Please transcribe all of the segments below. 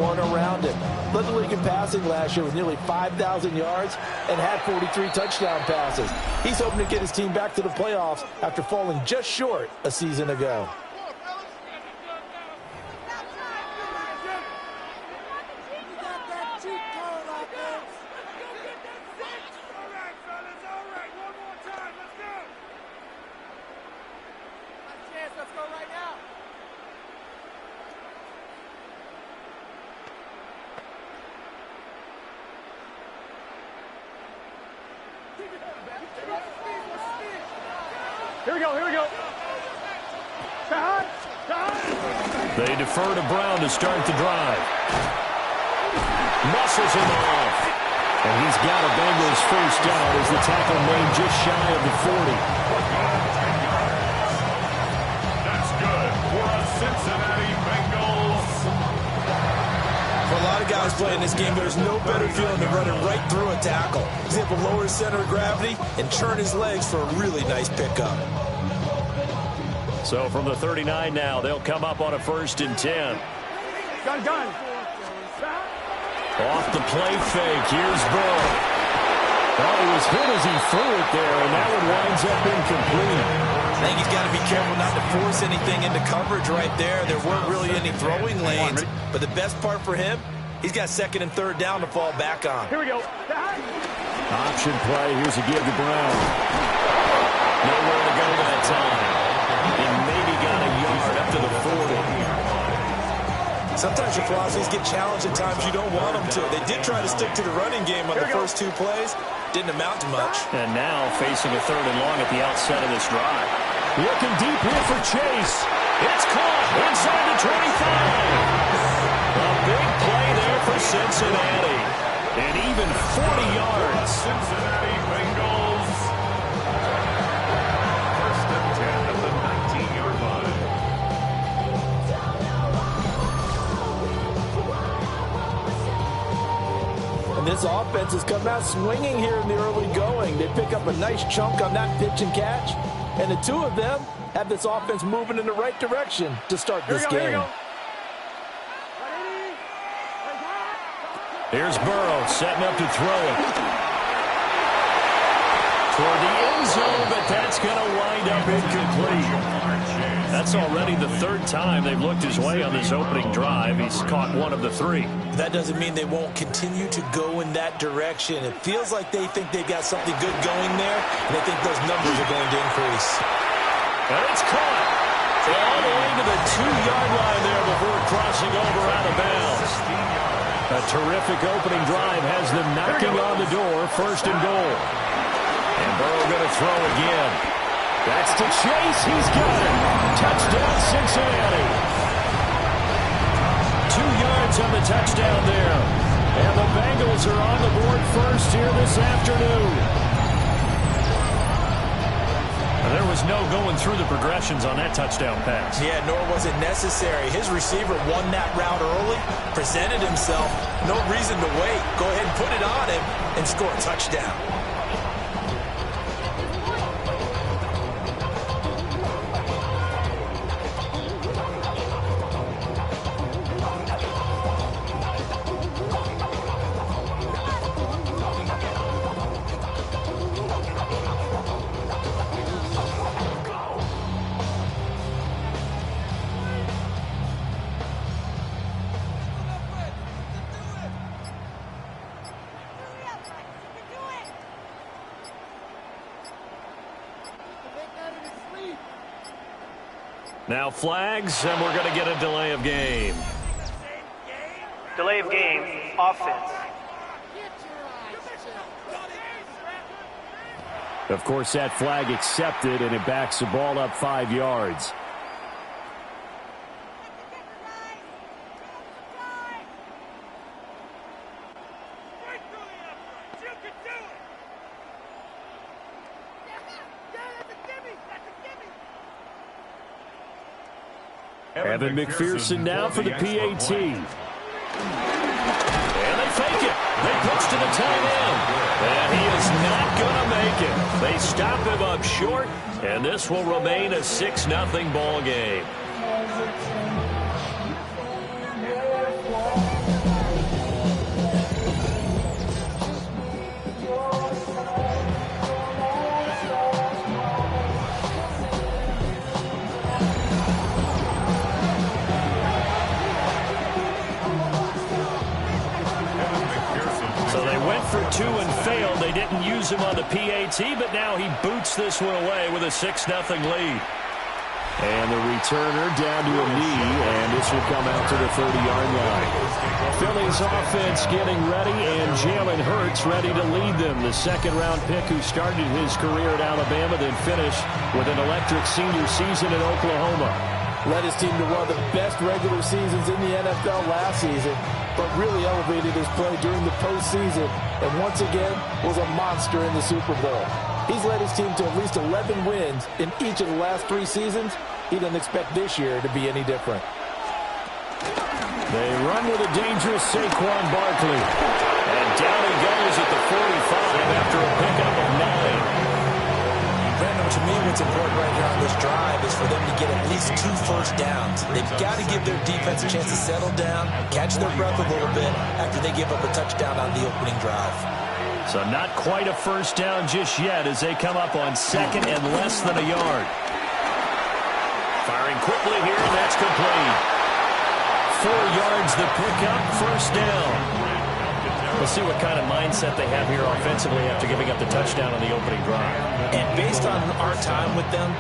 around him. Led the league in passing last year with nearly 5,000 yards and had 43 touchdown passes. He's hoping to get his team back to the playoffs after falling just short a season ago. Here we go, here we go. They defer to Brown to start the drive. Muscles him off. And he's got a Bengals first down as the tackle made just shy of the 40. That's good for a Cincinnati Bengals. For a lot of guys playing this game, there's no better feeling than running right through a tackle. He's able to lower his center of gravity and turn his legs for a really nice pickup. So from the 39 now, they'll come up on a 1st and 10. Gun. Off the play fake, here's Burrow. Well, he was hit as he threw it there, and that one winds up incomplete. I think he's got to be careful not to force anything into coverage right there. There weren't really any throwing lanes, but the best part for him, he's got 2nd and 3rd down to fall back on. Here we go. Option play, here's a give to Brown. Nowhere to go that time. He maybe got a yard up to the 40. Sometimes your philosophies get challenged at times you don't want them to. They did try to stick to the running game on the first 2 plays. Didn't amount to much. And now facing a 3rd and long at the outset of this drive. Looking deep here for Chase. It's caught inside the 25. A big play there for Cincinnati. And even 40 yards. Cincinnati Bengals. 1st and 10 at the 19-yard line. And this offense has come out swinging here in the early going. They pick up a nice chunk on that pitch and catch. And the 2 of them have this offense moving in the right direction to start this game. Here's Burrow setting up to throw it. Toward the end zone, but that's going to wind up incomplete. That's already the 3rd time they've looked his way on this opening drive. He's caught 1 of the 3. That doesn't mean they won't continue to go in that direction. It feels like they think they've got something good going there, and they think those numbers are going to increase. And it's caught. All the way to the 2-yard line there before crossing over out of bounds. A terrific opening drive has them knocking on the door, 1st and goal. And Burrow going to throw again. That's to Chase. He's got it. Touchdown, Cincinnati. 2 yards on the touchdown there. And the Bengals are on the board first here this afternoon. There was no going through the progressions on that touchdown pass. Yeah, nor was it necessary. His receiver won that route early, presented himself. No reason to wait. Go ahead and put it on him and score a touchdown. Now flags, and we're going to get a delay of game. Delay of game, offense. Of course, that flag accepted, and it backs the ball up 5 yards. Evan McPherson now for the PAT. And they fake it. They pitch to the tight end. And he is not going to make it. They stop him up short, and this will remain a 6-0 ball game. for 2 and failed. They didn't use him on the PAT, but now he boots this one away with a 6-0 lead. And the returner down to a knee, and this will come out to the 30-yard line. Philly's offense getting ready, and Jalen Hurts ready to lead them. The second-round pick who started his career at Alabama, then finished with an electric senior season in Oklahoma. Led his team to one of the best regular seasons in the NFL last season, but really elevated his play during the postseason, and once again was a monster in the Super Bowl. He's led his team to at least 11 wins in each of the last 3 seasons. He doesn't expect this year to be any different. They run with a dangerous Saquon Barkley. And down he goes at the 45 after a pickup of 9. Brandon, to me, what's important right here on this drive is for them to get at least 2 first downs. They've got to give their defense a chance to settle down, catch their breath a little bit after they give up a touchdown on the opening drive. So not quite a first down just yet as they come up on second and less than a yard. Firing quickly here, and that's complete. 4 yards the pickup, first down. We'll see what kind of mindset they have here offensively after giving up the touchdown on the opening drive. And based on our time with them,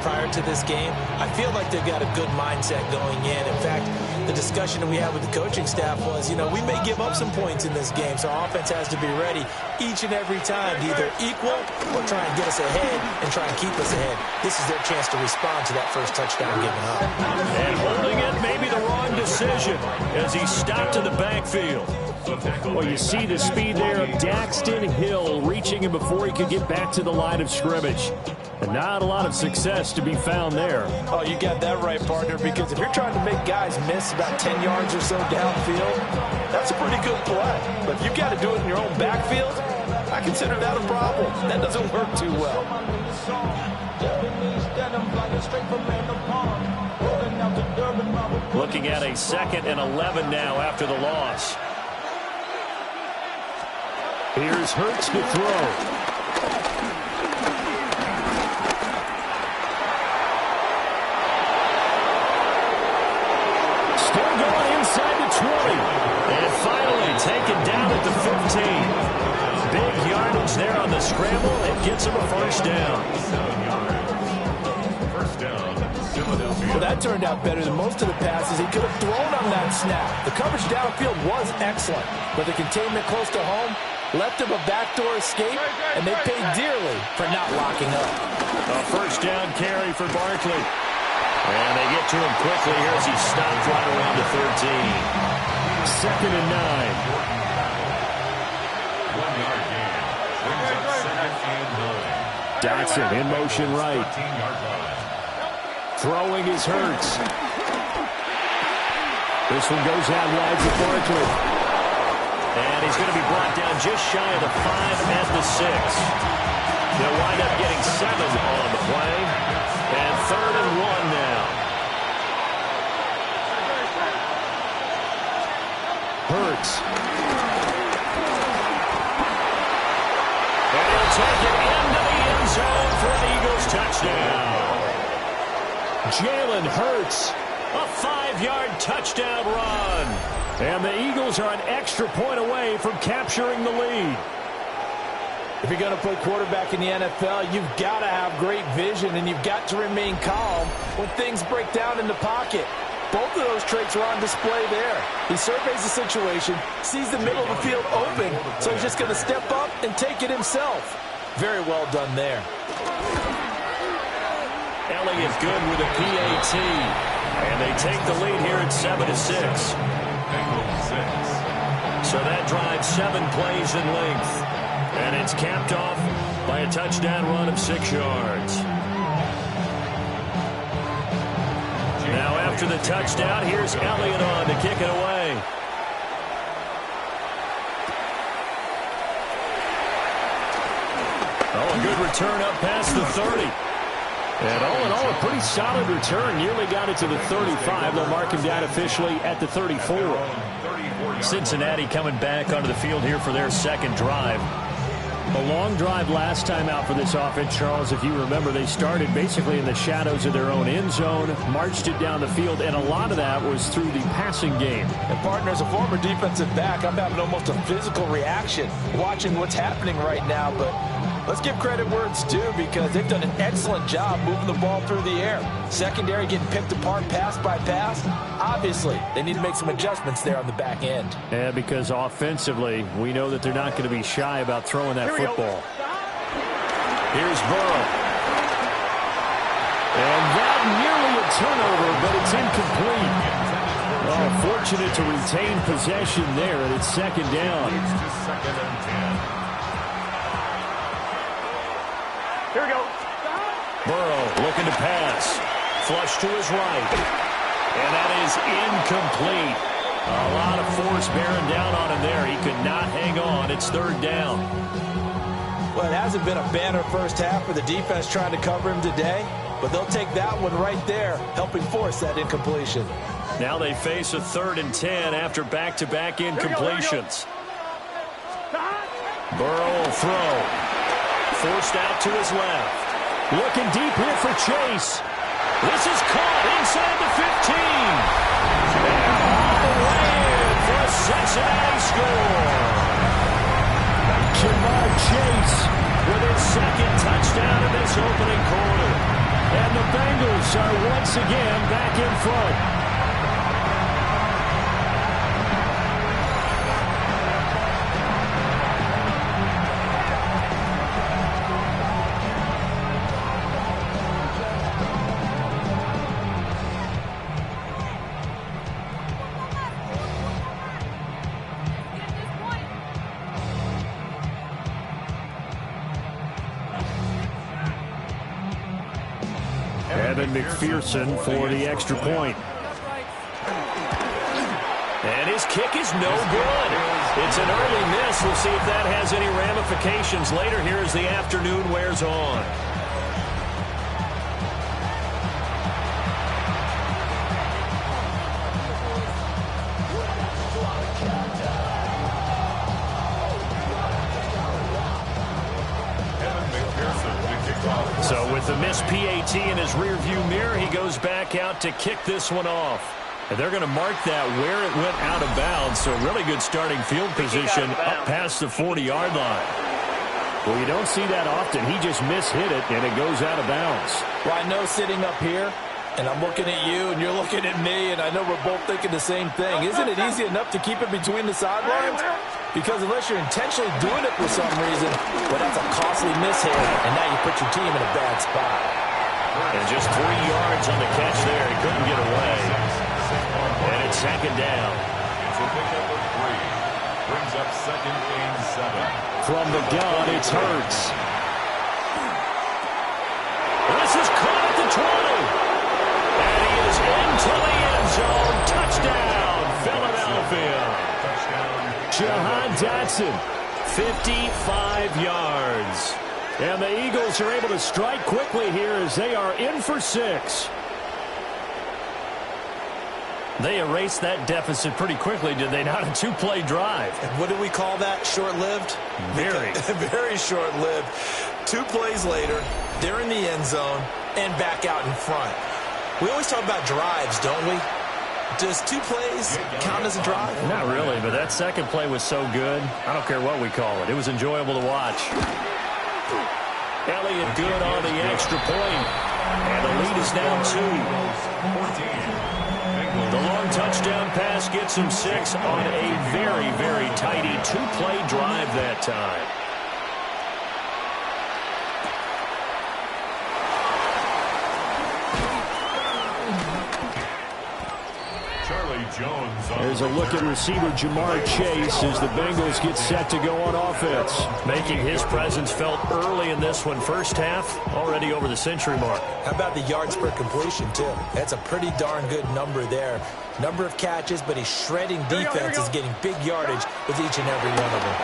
prior to this game, I feel like they've got a good mindset going in. In fact, the discussion that we had with the coaching staff was, we may give up some points in this game, so our offense has to be ready each and every time to either equal or try and get us ahead and try and keep us ahead. This is their chance to respond to that first touchdown given up. And holding it may be the wrong decision as he stopped in the backfield. Well, you see the speed there of Daxton Hill reaching him before he could get back to the line of scrimmage. And not a lot of success to be found there. Oh, you got that right, partner, because if you're trying to make guys miss about 10 yards or so downfield, that's a pretty good play. But if you've got to do it in your own backfield, I consider that a problem. That doesn't work too well. Looking at a 2nd and 11 now after the loss. Here's Hurts to throw. Still going inside the 20. And finally taken down at the 15. Big yardage there on the scramble. It gets him a first down. Well, that turned out better than most of the passes he could have thrown on that snap. The coverage downfield was excellent, but the containment close to home left him a backdoor escape, and they paid dearly for not locking up. A first down carry for Barkley. And they get to him quickly here as he stopped right around the 13. 2nd and 9. 1 yard gain. Brings up 2nd and 9. Dotson in motion right. 13-yard line. Throwing is Hurts. This one goes out wide for Barkley. And he's going to be brought down just shy of the 5 at the 6. They'll wind up getting 7 on the play. And 3rd and 1 now. Hurts. And he'll take it into the end zone for an Eagles touchdown. Jalen Hurts, a 5-yard touchdown run. And the Eagles are an extra point away from capturing the lead. If you're going to play quarterback in the NFL, you've got to have great vision, and you've got to remain calm when things break down in the pocket. Both of those traits are on display there. He surveys the situation, sees the middle of the field open, so he's just going to step up and take it himself. Very well done there. Elliott good with a PAT. And they take the lead here at 7-6. So that drives 7 plays in length. And it's capped off by a touchdown run of 6 yards. Now after the touchdown, here's Elliott on to kick it away. Oh, a good return up past the 30. And all in all, a pretty solid return. Nearly got it to the 35. They'll mark him down officially at the 34. Cincinnati coming back onto the field here for their second drive. A long drive last time out for this offense, Charles. If you remember, they started basically in the shadows of their own end zone, marched it down the field, and a lot of that was through the passing game. And partner, as a former defensive back, I'm having almost a physical reaction watching what's happening right now. But let's give credit where it's due, because they've done an excellent job moving the ball through the air. Secondary getting picked apart pass by pass. Obviously, they need to make some adjustments there on the back end. Yeah, because offensively, we know that they're not going to be shy about throwing that football. Here's Burrow. And that nearly a turnover, but it's incomplete. Oh, fortunate to retain possession there, and it's second down. Here we go. Burrow looking to pass. Flush to his right. And that is incomplete. A lot of force bearing down on him there. He could not hang on. It's third down. Well, it hasn't been a banner first half for the defense trying to cover him today, but they'll take that one right there, helping force that incompletion. Now they face a 3rd and 10 after back-to-back incompletions. Burrow will throw. Forced out to his left. Looking deep here for Chase. This is caught inside the 15. And all the way in for a Cincinnati score. Jamar Chase with his second touchdown in this opening quarter. And the Bengals are once again back in front. McPherson for the extra point. And his kick is no good. It's an early miss. We'll see if that has any ramifications later here as the afternoon wears on. So with the missed PAT in his rearview mirror, he goes back out to kick this one off. And they're going to mark that where it went out of bounds. So really good starting field position up past the 40-yard line. Well, you don't see that often. He just mishit it, and it goes out of bounds. Well, I know sitting up here, and I'm looking at you, and you're looking at me, and I know we're both thinking the same thing. Isn't it easy enough to keep it between the sidelines? Because unless you're intentionally doing it for some reason, well, that's a costly mishit, and now you put your team in a bad spot. And just 3 yards on the catch there. He couldn't get away. And it's second down. It's a pickup of 3. Brings up 2nd and 7. From the gun, it's Hurts. This is caught at the 20. And he is into the end zone. Touchdown, Philadelphia. Jahan Dotson, 55 yards. And the Eagles are able to strike quickly here as they are in for 6. They erased that deficit pretty quickly, did they not? A 2-play drive. And what do we call that? Short-lived? Very. Very short-lived. 2 plays later, they're in the end zone and back out in front. We always talk about drives, don't we? Does 2 plays count as a drive? Not really, but that second play was so good. I don't care what we call it. It was enjoyable to watch. Elliott good on the extra point. And the lead is now 2. The long touchdown pass gets him 6 on a very, very tidy 2-play drive that time. There's a look at receiver Jamar Chase as the Bengals get set to go on offense. Making his presence felt early in this one. First half, already over the century mark. How about the yards per completion, too? That's a pretty darn good number there. Number of catches, but he's shredding defenses, getting big yardage with each and every one of them.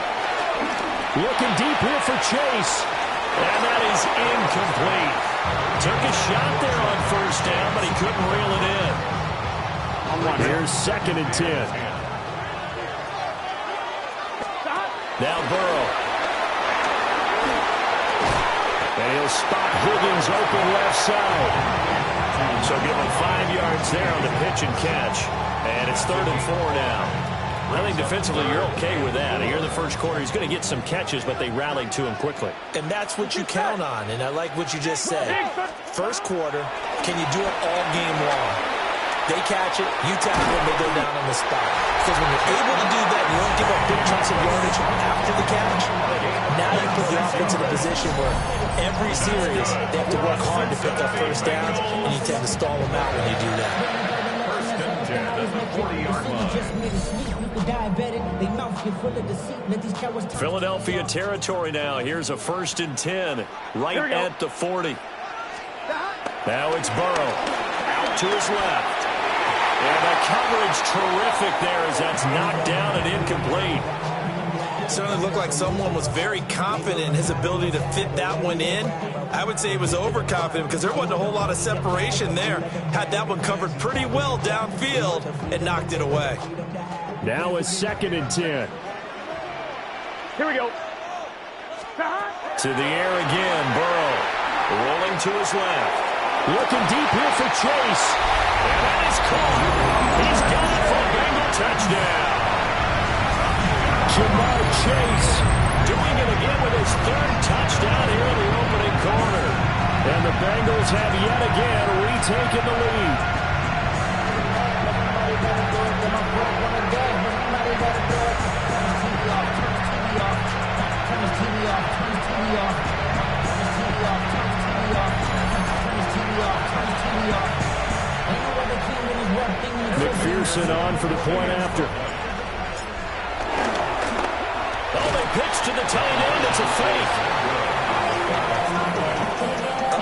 Looking deep here for Chase. And that is incomplete. Took a shot there on first down, but he couldn't reel it in. Here's 2nd and 10. Now Burrow. He'll spot Higgins open left side. So give him 5 yards there on the pitch and catch. And it's 3rd and 4 now. I think defensively you're okay with that. Here in the first quarter, he's going to get some catches, but they rallied to him quickly. And that's what you count on, and I like what you just said. First quarter, can you do it all game long? They catch it, you tackle them, they go down on the spot. Because when you're able to do that, and you don't give up big chunks of yardage after the catch, now you put the offense in a position where every series they have to work hard to pick up first downs, and you tend to stall them out when you do that. First and 10 at the 40-yard line. Philadelphia territory now. Here's a 1st and 10 right at the 40. Now it's Burrow out to his left. And the coverage terrific there as that's knocked down and incomplete. It certainly looked like someone was very confident in his ability to fit that one in. I would say he was overconfident because there wasn't a whole lot of separation there. Had that one covered pretty well downfield and knocked it away. Now it's 2nd and 10. Here we go. To the air again, Burrow. Rolling to his left. Looking deep here for Chase. And that is caught. He's got it for a Bengal touchdown. Jamar Chase doing it again with his 3rd touchdown here in the opening quarter. And the Bengals have yet again retaken the lead. McPherson on for the point after. Oh, they pitch to the tight end. It's a fake.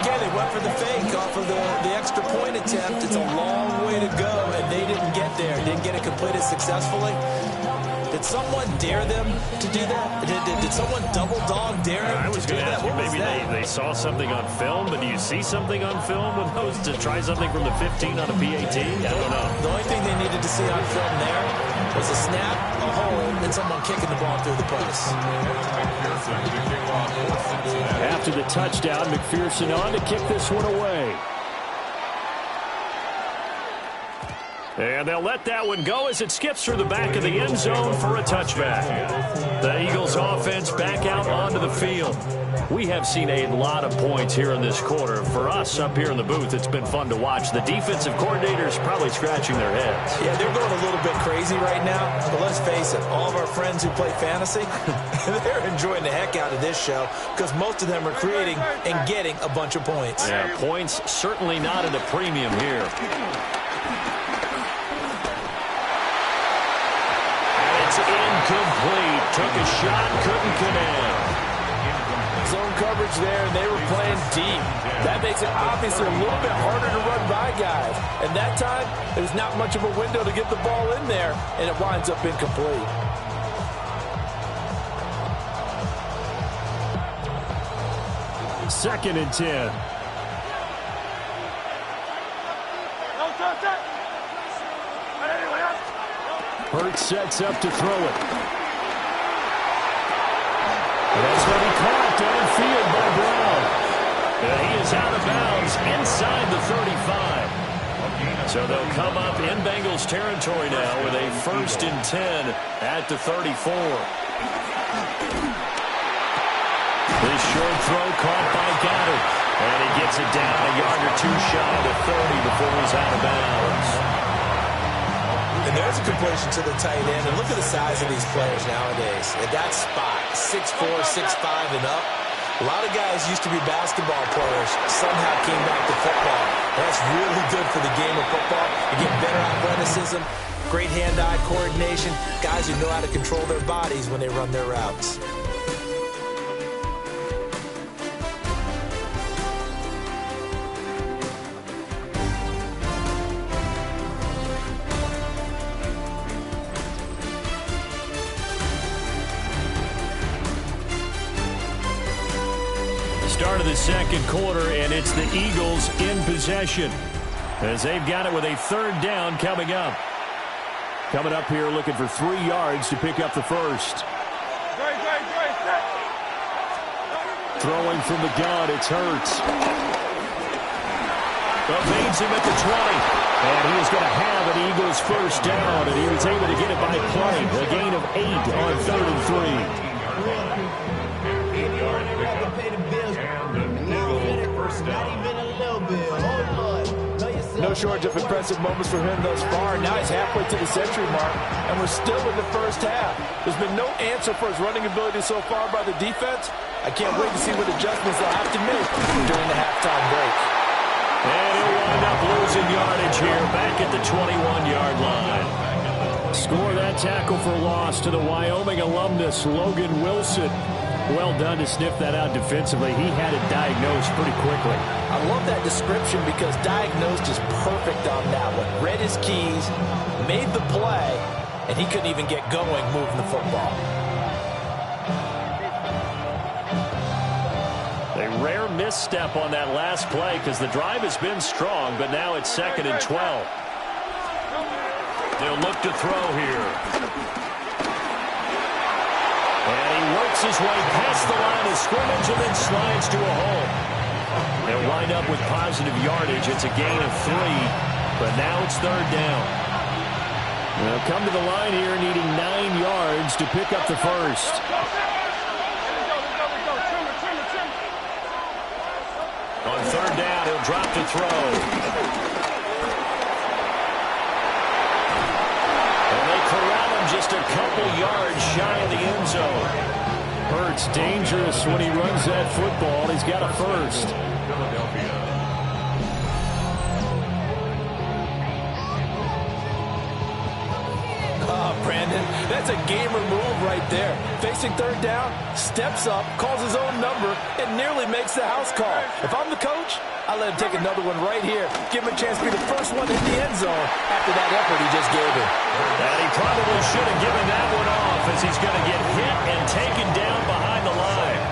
Again, they went for the fake off of the extra point attempt. It's a long way to go, and they didn't get there. Didn't get it completed successfully. Did someone dare them to do that? Did someone double dog dare them to do that? I was going to ask you, maybe they saw something on film, but do you see something on film with those to try something from the 15 on a PAT? I don't know. The only thing they needed to see on film there was a snap, a hold, and someone kicking the ball through the post. After the touchdown, McPherson on to kick this one away. And they'll let that one go as it skips through the back of the end zone for a touchback. The Eagles offense back out onto the field. We have seen a lot of points here in this quarter. For us up here in the booth, it's been fun to watch. The defensive coordinators probably scratching their heads. Yeah, they're going a little bit crazy right now. But let's face it, all of our friends who play fantasy, they're enjoying the heck out of this show because most of them are creating and getting a bunch of points. Yeah, points certainly not at a premium here. Incomplete. Took a shot, couldn't connect. Zone coverage there, and they were playing deep. That makes it obviously a little bit harder to run by guys. And that time, there's not much of a window to get the ball in there, and it winds up incomplete. Second and 10. Hurts sets up to throw it. And that's going to be caught downfield by Brown. He is out of bounds inside the 35. So they'll come up in Bengals territory now with a 1st and 10 at the 34. This short throw caught by Goddard. And he gets it down a yard or two shy of the 30 before he's out of bounds. And there's a completion to the tight end. And look at the size of these players nowadays. At that spot, 6'4", 6'5", and up. A lot of guys used to be basketball players, somehow came back to football. That's really good for the game of football. You get better athleticism, great hand-eye coordination, guys who know how to control their bodies when they run their routes. Start of the second quarter, and it's the Eagles in possession as they've got it with a 3rd down coming up. Coming up here looking for 3 yards to pick up the first. Throwing from the gun, it's Hurts. Evades him at the 20. And he is going to have an Eagles first down, and he was able to get it by play. A gain of 8 on 3rd and 3. No shortage of impressive moments for him thus far. Now he's halfway to the century mark, and we're still in the first half. There's been no answer for his running ability so far by the defense. I can't wait to see what adjustments they'll have to make during the halftime break. And he'll wind up losing yardage here back at the 21-yard line. Score that tackle for loss to the Wyoming alumnus, Logan Wilson. Well done to sniff that out defensively. He had it diagnosed pretty quickly. I love that description because diagnosed is perfect on that one. Read his keys, made the play, and he couldn't even get going moving the football. A rare misstep on that last play because the drive has been strong, but now it's 2nd and 12. They'll look to throw here. And he works his way past the line of scrimmage and then slides to a hole. They'll wind up with positive yardage. It's a gain of 3, but now it's 3rd down. They'll come to the line here needing 9 yards to pick up the first. On 3rd down, he'll drop to throw. And they corral him just a couple yards shy of the end zone. Hurts dangerous when he runs that football. He's got a first. Brandon, that's a gamer move right there. Facing 3rd down, steps up, calls his own number, and nearly makes the house call. If I'm the coach, I let him take another one right here. Give him a chance to be the first one in the end zone after that effort he just gave him. And he probably should have given that one off as he's going to get hit and taken down behind the line.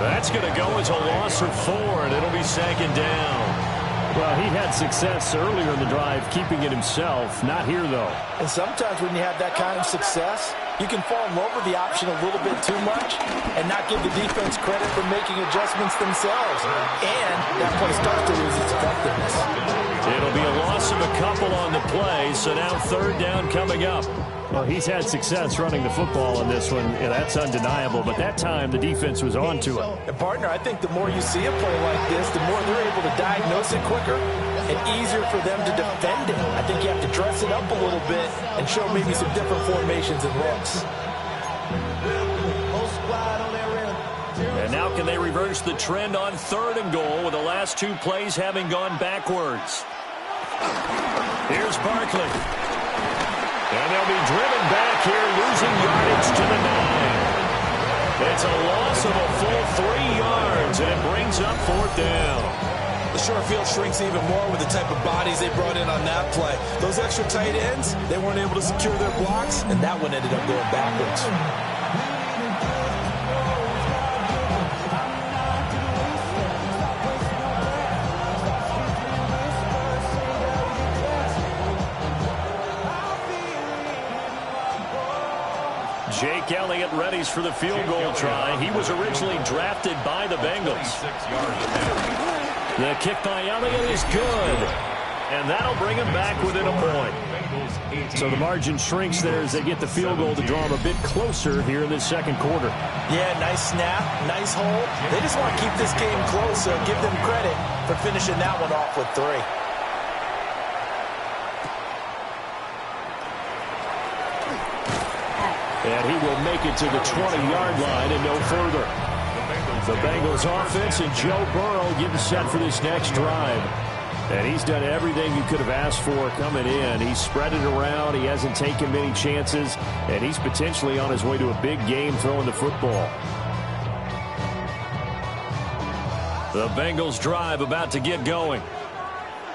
That's going to go as a loss of 4, and it'll be 2nd down. Well, he had success earlier in the drive keeping it himself. Not here, though. And sometimes when you have that kind of success, you can fall in love with the option a little bit too much and not give the defense credit for making adjustments themselves. And that play starts to lose its effectiveness. It'll be a loss of a couple on the play, so now 3rd down coming up. Well, he's had success running the football in this one. Yeah, that's undeniable, but that time the defense was on to it. And partner, I think the more you see a play like this, the more they're able to diagnose it quicker and easier for them to defend it. I think you have to dress it up a little bit and show maybe some different formations and looks. And now can they reverse the trend on 3rd and goal with the last 2 plays having gone backwards? Here's Barkley. And they'll be driven back here, losing yardage to the 9. It's a loss of a full 3 yards, and it brings up 4th down. The short field shrinks even more with the type of bodies they brought in on that play. Those extra tight ends, they weren't able to secure their blocks, and that one ended up going backwards. Jake Elliott readies for the field goal try. He was originally drafted by the Bengals. The kick by Elliott is good. And that'll bring him back within a point. So the margin shrinks there as they get the field goal to draw them a bit closer here in this 2nd quarter. Yeah, nice snap, nice hold. They just want to keep this game close, so give them credit for finishing that one off with 3. And he will make it to the 20-yard line and no further. The Bengals offense and Joe Burrow getting set for this next drive. And he's done everything you could have asked for coming in. He's spread it around. He hasn't taken many chances. And he's potentially on his way to a big game throwing the football. The Bengals drive about to get going.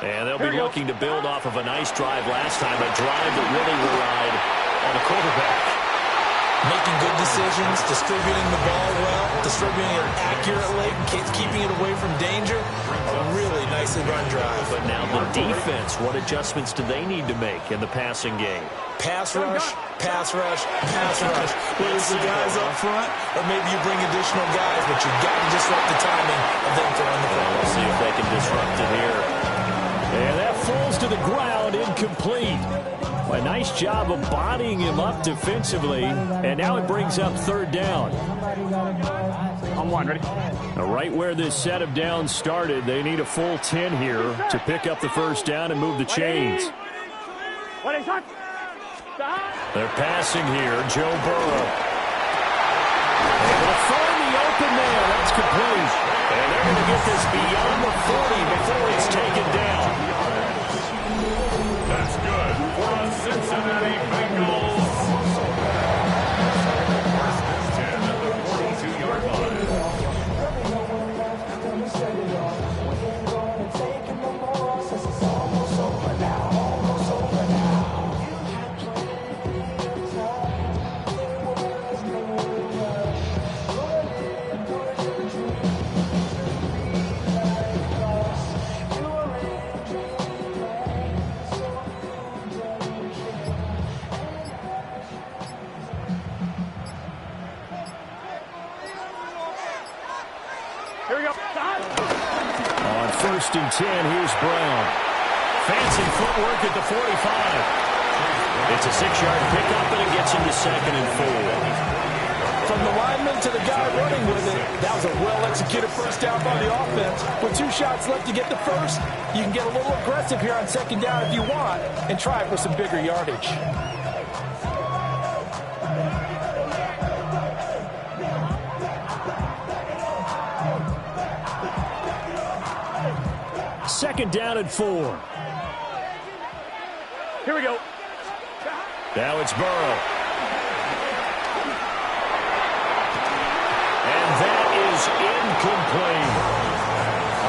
And they'll be looking to build off of a nice drive last time. A drive that really relied on the quarterback. Make making good decisions, distributing the ball well, distributing it accurately, keeping it away from danger. A really nicely run drive. But now the defense, what adjustments do they need to make in the passing game? Pass rush, pass rush, pass rush. Whether it's the guys up front or maybe you bring additional guys, but you got to disrupt the timing of them throwing the football. We'll see if they can disrupt it here. And that falls to the ground, incomplete. A nice job of bodying him up defensively, and now it brings up third down. On one, ready? Now, right where this set of downs started, they need a full 10 here to pick up the first down and move the chains. They're passing here, Joe Burrow. Able to find the open man. That's complete. And they're going to get this beyond the 40 before it's taken down. That's good for a Cincinnati Bengals. First and 10 at the 42-yard line. First and 10, here's Brown. Fancy footwork at the 45. It's a 6-yard pickup, and it gets him to 2nd and 4. From the lineman to the guy running with it, that was a well-executed first down by the offense. With 2 shots left to get the first, you can get a little aggressive here on 2nd down if you want and try for some bigger yardage. Second down and 4. Here we go. Now it's Burrow. And that is incomplete.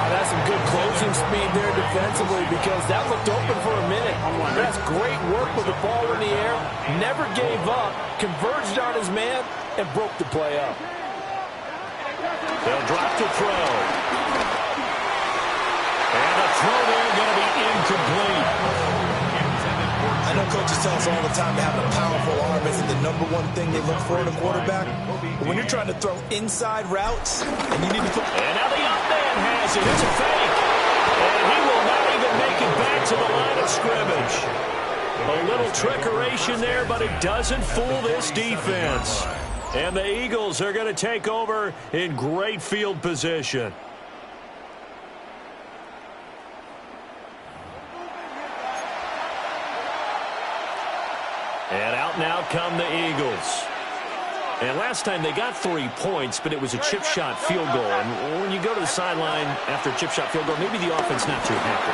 That's some good closing speed there defensively because that looked open for a minute. That's great work with the ball in the air. Never gave up, converged on his man, and broke the play up. They'll drop to throw. And the throw there going to be incomplete. I know coaches tell us all the time to have a powerful arm isn't the #1 thing they look for in a quarterback. But when you're trying to throw inside routes, and you need to put... And now the up man has it. It's a fake. And he will not even make it back to the line of scrimmage. A little trickeration there, but it doesn't fool this defense. And the Eagles are going to take over in great field position. And out now come the Eagles. And last time they got 3 points, but it was a chip shot field goal. And when you go to the sideline after a chip shot field goal, maybe the offense not too happy.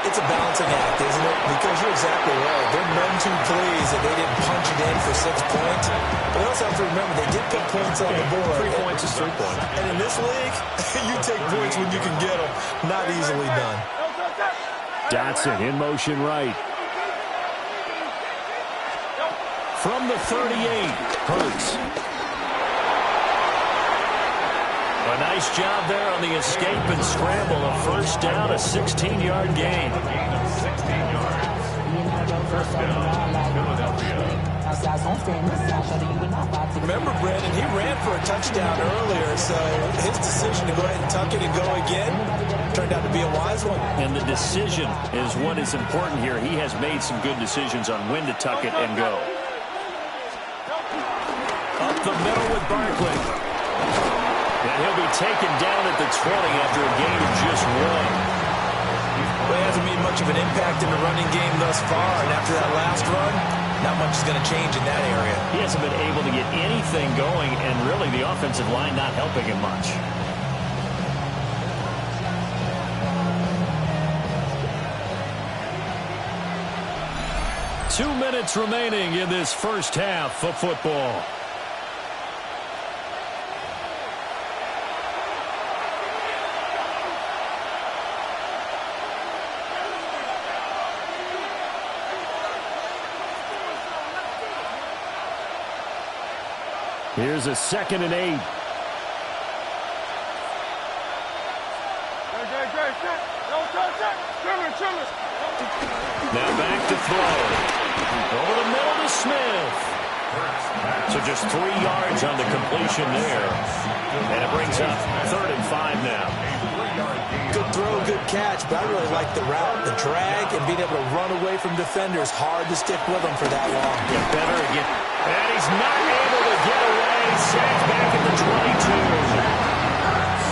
It's a balancing act, isn't it? Because you're exactly right. They're none too pleased that they didn't punch it in for 6 points. But they also have to remember they did put points on the board. 3 points is 3 points. And in this league, you take points when you can get them. Not easily done. Dotson in motion right. From the 38, Hurts. A nice job there on the escape and scramble. A first down, a 16-yard gain. Gain of 16 yards. First down, Philadelphia. Remember, Brandon, he ran for a touchdown earlier, so his decision to go ahead and tuck it and go again turned out to be a wise one. And the decision is what is important here. He has made some good decisions on when to tuck it and go. Up the middle with Barkley. And he'll be taken down at the 20 after a gain of just 1. Well, he hasn't made much of an impact in the running game thus far, and after that last run, not much is going to change in that area. He hasn't been able to get anything going, and really the offensive line not helping him much. Two minutes remaining in this first half of football. Here's a 2nd and 8. Now back to throw. Over the middle to Smith. So just 3 yards on the completion there. And it brings up 3rd and 5 now. Good throw, good catch, but I really like the route, the drag, and being able to run away from defenders. Hard to stick with them for that long. Get better again. And he's not able to get away. Sacked back at the 22.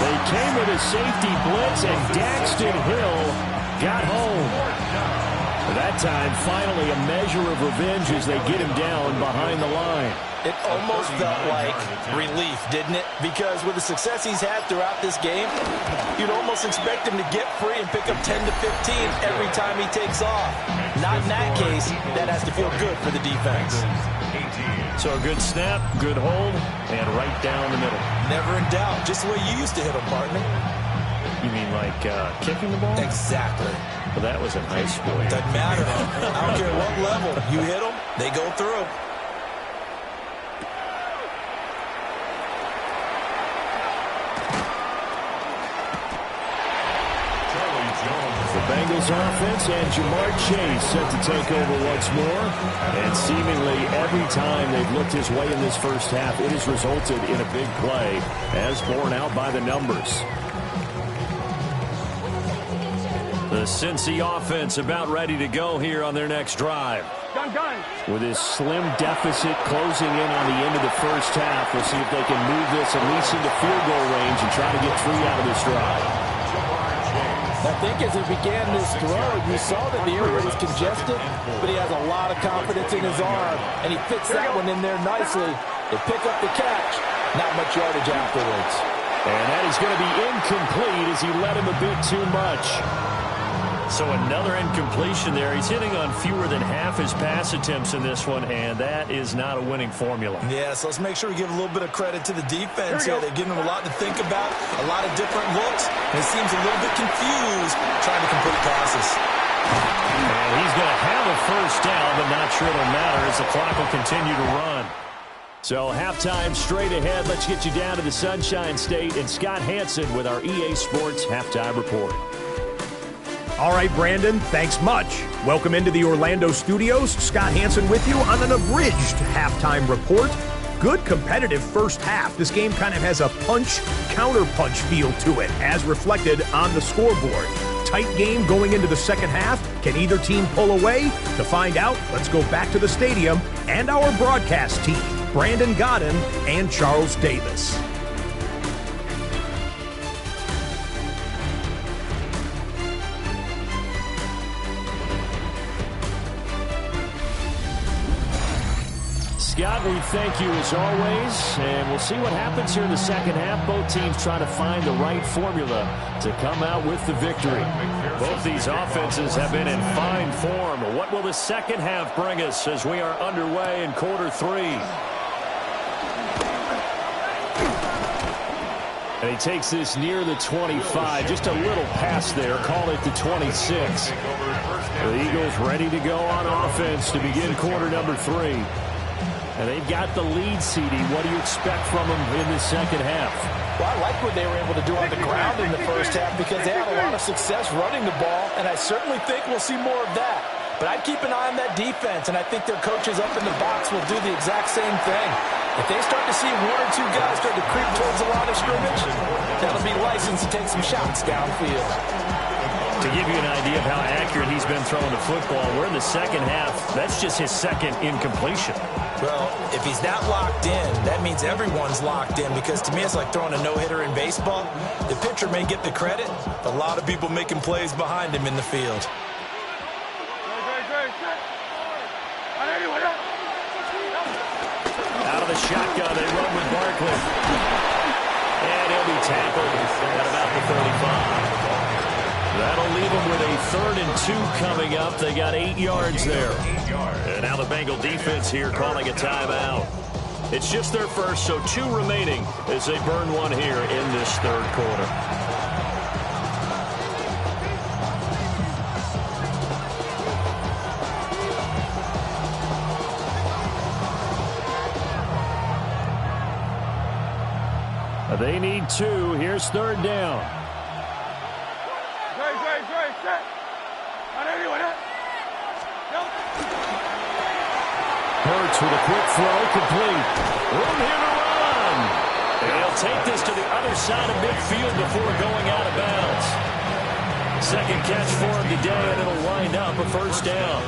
They came with a safety blitz, and Daxton Hill got home. That time, finally, a measure of revenge as they get him down behind the line. It almost felt like relief, didn't it? Because with the success he's had throughout this game, you'd almost expect him to get free and pick up 10 to 15 every time he takes off. Not in that case. That has to feel good for the defense. So a good snap, good hold, and right down the middle. Never in doubt. Just the way you used to hit them, partner. You mean like kicking the ball? Exactly. Well, that was in high school. Doesn't matter. I don't care what level. You hit them, they go through. The Bengals offense and Jamar Chase set to take over once more. And seemingly every time they've looked his way in this first half, it has resulted in a big play, as borne out by the numbers. The Cincy offense about ready to go here on their next drive. With his slim deficit closing in on the end of the first half, we'll see if they can move this at least into field goal range and try to get 3 out of this drive. I think as he began this throw, you saw that the area was congested, but he has a lot of confidence in his arm, and he fits that one in there nicely. They pick up the catch. Not much yardage afterwards. And that is going to be incomplete as he led him a bit too much. So another incompletion there. He's hitting on fewer than half his pass attempts in this one, and that is not a winning formula. Yeah, so let's make sure we give a little bit of credit to the defense here. They're giving him a lot to think about, a lot of different looks, and he seems a little bit confused trying to complete passes. And he's going to have a first down, but not sure it'll matter as the clock will continue to run. So halftime straight ahead. Let's get you down to the Sunshine State and Scott Hansen with our EA Sports Halftime Report. All right, Brandon, thanks much. Welcome into the Orlando studios. Scott Hansen with you on an abridged halftime report. Good competitive first half. This game kind of has a punch-counter-punch feel to it, as reflected on the scoreboard. Tight game going into the second half. Can either team pull away? To find out, let's go back to the stadium and our broadcast team, Brandon Godden and Charles Davis. Scott, we thank you as always, and we'll see what happens here in the second half. Both teams trying to find the right formula to come out with the victory. Both these offenses have been in fine form. What will the second half bring us as we are underway in quarter 3? And he takes this near the 25. Just a little pass there. Call it the 26. The Eagles ready to go on offense to begin quarter number 3. And they've got the lead, CD. What do you expect from them in the second half? Well, I like what they were able to do on the ground in the first half because they had a lot of success running the ball, and I certainly think we'll see more of that. But I'd keep an eye on that defense, and I think their coaches up in the box will do the exact same thing. If they start to see 1 or 2 guys start to creep towards the line of scrimmage, that'll be licensed to take some shots downfield. To give you an idea of how accurate he's been throwing the football, we're in the second half. That's just his second incompletion. Well, if he's not locked in, that means everyone's locked in because to me it's like throwing a no-hitter in baseball. The pitcher may get the credit, but a lot of people making plays behind him in the field. Out of the shotgun, they run with Barkley. And he'll be tackled at about the 35. That'll leave them with a 3rd and 2 coming up. They got 8 yards there. And now the Bengal defense here calling a timeout. It's just their first, so 2 remaining as they burn one here in this third quarter. They need 2. Here's third down. Hurts with a quick throw, complete. Room here to run. And he'll take this to the other side of midfield before going out of bounds. Second catch for him today, and it'll wind up a first down.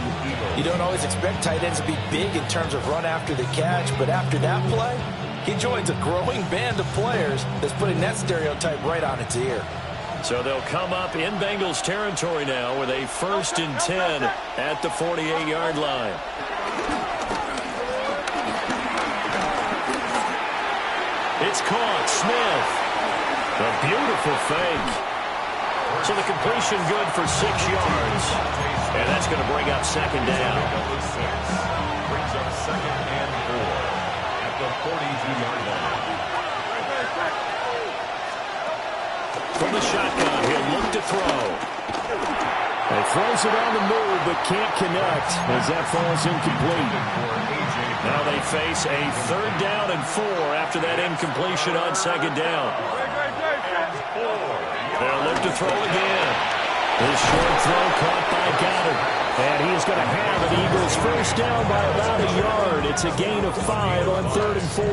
You don't always expect tight ends to be big in terms of run after the catch, but after that play, he joins a growing band of players that's putting that stereotype right on its ear. So they'll come up in Bengals territory now with a 1st and 10 at the 48-yard line. It's caught. Smith. A beautiful fake. So the completion good for 6 yards. And that's going to bring up second down. Brings up 2nd and 4 at the 42-yard line. From the shotgun, he'll look to throw. He throws it on the move, but can't connect as that falls incomplete. Now they face a 3rd down and 4 after that incompletion on 2nd down. They'll look to throw again. This short throw caught by Goddard. And he's going to have an Eagles first down by about a yard. It's a gain of 5 on 3rd and 4.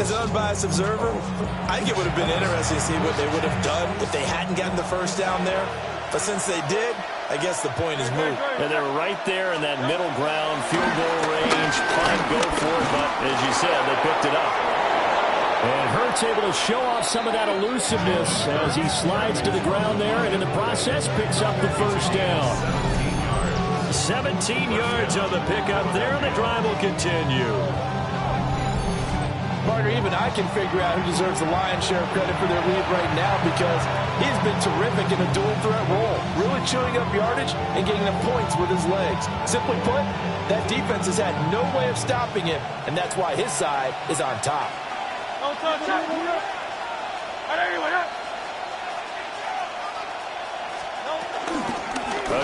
As an unbiased observer, I think it would have been interesting to see what they would have done if they hadn't gotten the first down there. But since they did, I guess the point is moot. And they're right there in that middle ground, field goal range, punt, go for it. But as you said, they picked it up. And Hurts able to show off some of that elusiveness as he slides to the ground there, and in the process picks up the first down. 17 yards on the pickup there, and the drive will continue. Partner, even I can figure out who deserves the lion's share of credit for their lead right now because he's been terrific in a dual threat role, really chewing up yardage and getting them points with his legs. Simply put, that defense has had no way of stopping him, and that's why his side is on top. A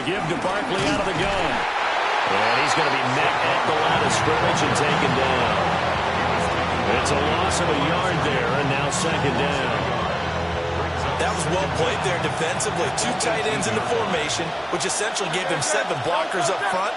give to Barkley out of the gun. And he's going to be met at the line of scrimmage and taken down. It's a loss of a yard there, and now 2nd down. That was well played there defensively. 2 tight ends in the formation, which essentially gave them 7 blockers up front.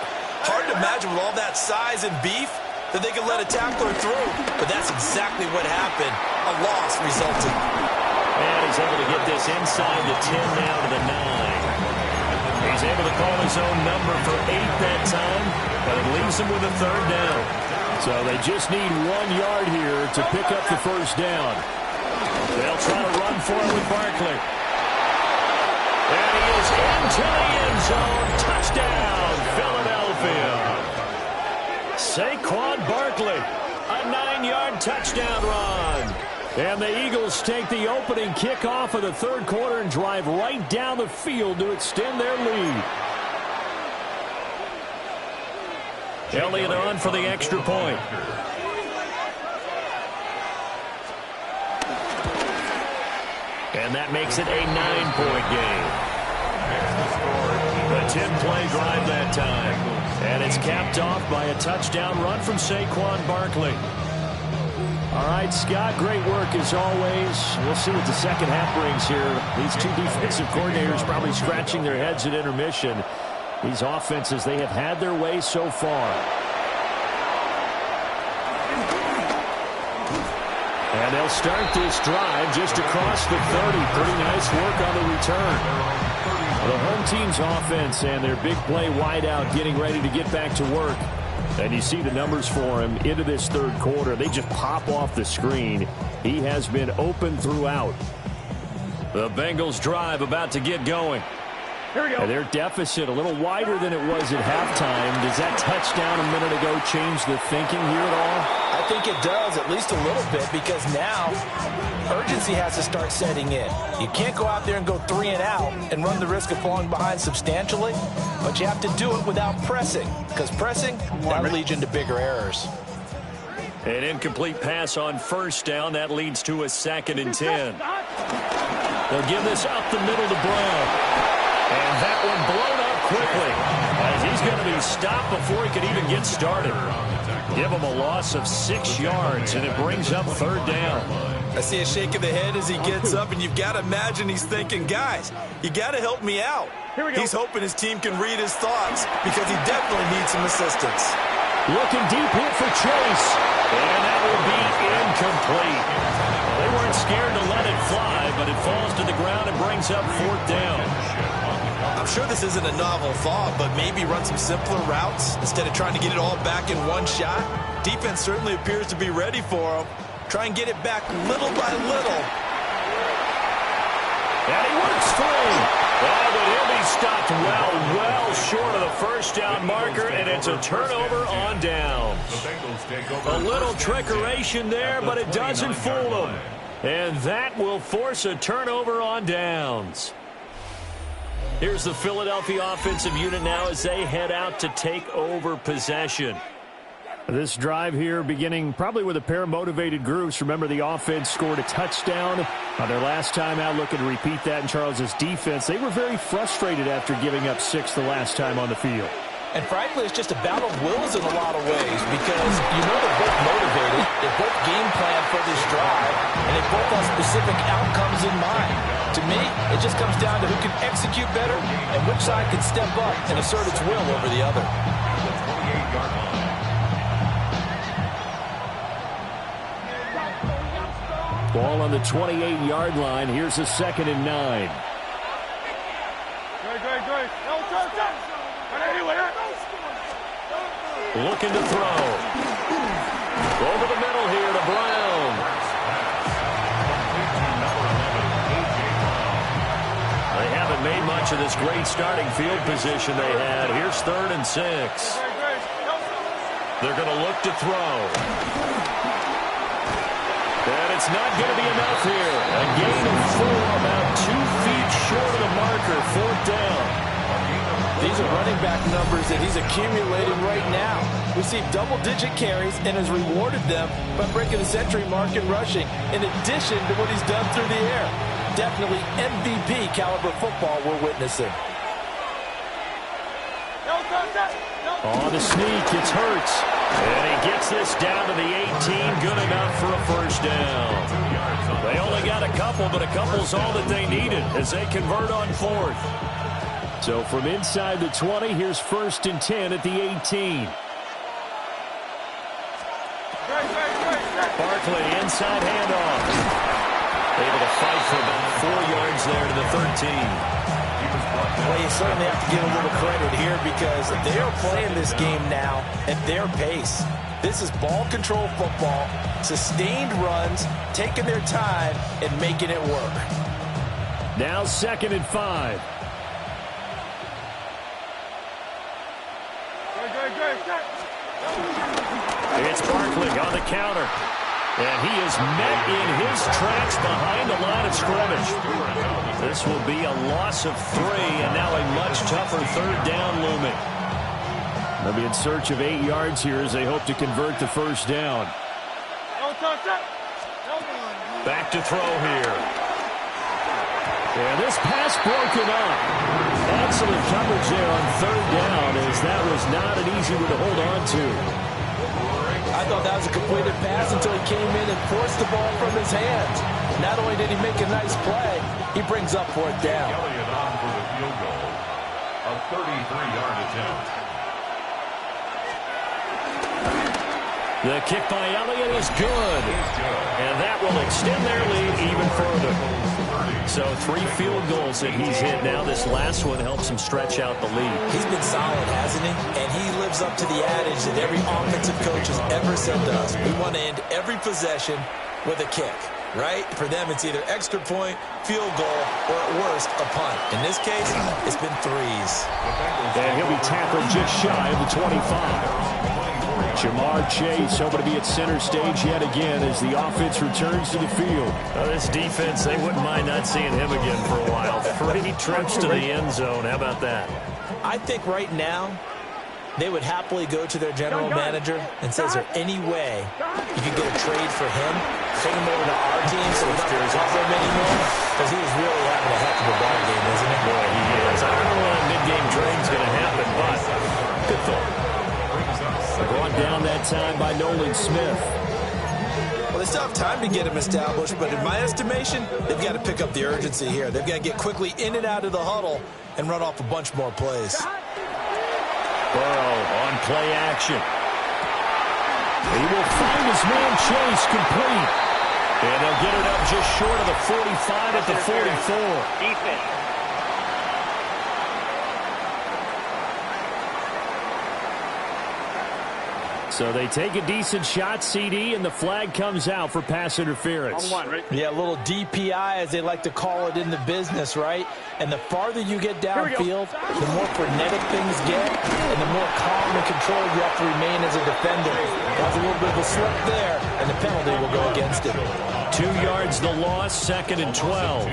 Hard to imagine with all that size and beef that they could let a tackler through. But that's exactly what happened. A loss resulted. And he's able to get this inside the 10 now to the 9. He's able to call his own number for 8 that time, but it leaves him with a 3rd down. So they just need 1 yard here to pick up the first down. They'll try to run for it with Barkley. And he is into the end zone. Touchdown, Philadelphia. Saquon Barkley, a 9-yard touchdown run. And the Eagles take the opening kickoff of the 3rd quarter and drive right down the field to extend their lead. Elliott on for the extra point. And that makes it a 9-point game. A 10-play drive that time. And it's capped off by a touchdown run from Saquon Barkley. All right, Scott, great work as always. We'll see what the second half brings here. These 2 defensive coordinators probably scratching their heads at intermission. These offenses, they have had their way so far. And they'll start this drive just across the 30. Pretty nice work on the return. The home team's offense and their big play wideout getting ready to get back to work. And you see the numbers for him into this 3rd quarter. They just pop off the screen. He has been open throughout. The Bengals drive about to get going. Here we go. And their deficit a little wider than it was at halftime. Does that touchdown a minute ago change the thinking here at all? I think it does, at least a little bit, because now urgency has to start setting in. You can't go out there and go 3 and out and run the risk of falling behind substantially, but you have to do it without pressing, because pressing, that leads you into bigger errors. An incomplete pass on first down. That leads to a 2nd and 10. They'll give this up the middle to Brown. And that one blown up quickly as he's going to be stopped before he could even get started. Give him a loss of 6 yards, and it brings up third down. I see a shake of the head as he gets up, and you've got to imagine he's thinking, guys, you got to help me out. He's hoping his team can read his thoughts because he definitely needs some assistance. Looking deep here for Chase, and that will be incomplete. Well, they weren't scared to let it fly, but it falls to the ground and brings up fourth down. I'm sure this isn't a novel thought, but maybe run some simpler routes instead of trying to get it all back in one shot. Defense certainly appears to be ready for him. Try and get it back little by little. And he works through. Oh, but he'll be stopped well short of the first down marker, and it's a turnover on downs. A little trickeration there, but it doesn't fool them. And that will force a turnover on downs. Here's the Philadelphia offensive unit now as they head out to take over possession. This drive here beginning probably with a pair of motivated groups. Remember, the offense scored a touchdown on their last time out. Looking to repeat that in Charles's defense. They were very frustrated after giving up 6 the last time on the field. And frankly, it's just a battle of wills in a lot of ways because you know they're both motivated, they both game plan for this drive, and they both have specific outcomes in mind. To me, it just comes down to who can execute better and which side can step up and assert its will over the other. Ball on the 28-yard line. Here's a 2nd and 9. Looking to throw. Over the middle here to Brown. They haven't made much of this great starting field position they had. Here's 3rd and 6. They're going to look to throw. And it's not going to be enough here. A gain of 4, about 2 feet short of the marker. 4th down. These are running back numbers that he's accumulating right now. Received double-digit carries and has rewarded them by breaking the century mark in rushing, in addition to what he's done through the air. Definitely MVP caliber football we're witnessing. On the sneak, it's Hurts. And he gets this down to the 18, good enough for a first down. They only got a couple, but a couple's all that they needed as they convert on 4th. So from inside the 20, here's 1st and 10 at the 18. Barkley, inside handoff. Able to fight for about 4 yards there to the 13. Well, you certainly have to give a little credit here because they are playing this game now at their pace. This is ball control football, sustained runs, taking their time and making it work. Now 2nd and 5. It's Barkley on the counter. And he is met in his tracks behind the line of scrimmage. This will be a loss of 3, and now a much tougher 3rd down looming. They'll be in search of 8 yards here as they hope to convert the first down. Back to throw here. And this pass broken up. Excellent coverage there on 3rd down as that was not an easy one to hold on to. I thought that was a completed pass until he came in and forced the ball from his hands. Not only did he make a nice play, he brings up 4th down. Elliott on for the field goal. A 33-yard attempt. The kick by Elliott is good. And that will extend their lead even further. So 3 field goals that he's hit now. This last one helps him stretch out the lead. He's been solid, hasn't he? And he lives up to the adage that every offensive coach has ever said to us. We want to end every possession with a kick, right? For them, it's either extra point, field goal, or at worst, a punt. In this case, it's been 3s. And he'll be tackled just shy of the 25. Jamar Chase hoping to be at center stage yet again as the offense returns to the field. This defense, they wouldn't mind not seeing him again for a while. 3 trips to the end zone. How about that? I think right now they would happily go to their general manager and say, is there any way you could get a trade for him? Take him over to our team so we don't have to cover him anymore? Because he is really having a heck of a ball game, isn't he? Boy, he is. I don't know when a mid-game trade's going to happen, but good thought. Brought down that time by Nolan Smith. Well, they still have time to get him established, but in my estimation, they've got to pick up the urgency here. They've got to get quickly in and out of the huddle and run off a bunch more plays. Burrow on play action. He will find his man Chase complete. And they'll get it up just short of the 45 at the 44. Defense. So they take a decent shot, CD, and the flag comes out for pass interference. On one, right? Yeah, a little DPI, as they like to call it in the business, right? And the farther you get downfield, the more frenetic things get, and the more calm and controlled you have to remain as a defender. That's a little bit of a slip there, and the penalty will go against it. 2 yards the loss, 2nd and 12.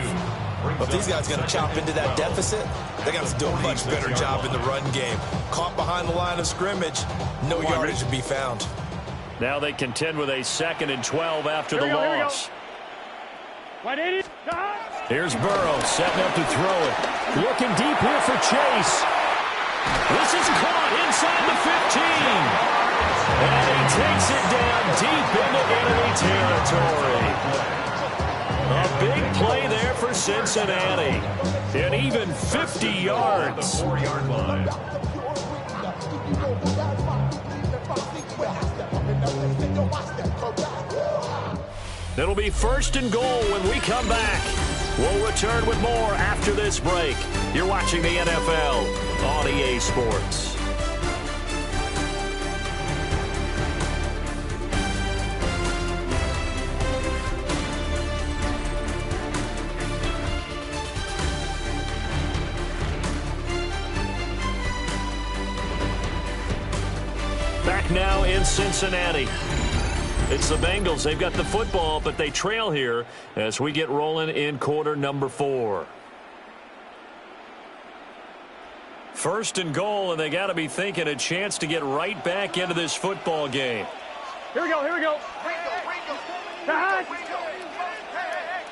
But if these guys are going to chop into that deficit, they got to do a much better job in the run game. Caught behind the line of scrimmage, no yardage to be found. Now they contend with a 2nd and 12 after the loss. 180. Here's Burrow setting up to throw it. Looking deep here for Chase. This is caught inside the 15. And he takes it down deep into enemy territory. A big play there for Cincinnati. And even 50 yards. 4-yard line. It'll be 1st and goal when we come back. We'll return with more after this break. You're watching the NFL on EA Sports. Back now in Cincinnati. It's the Bengals. They've got the football, but they trail here as we get rolling in quarter number 4. 1st and goal, and they got to be thinking a chance to get right back into this football game. Here we go. Here we go.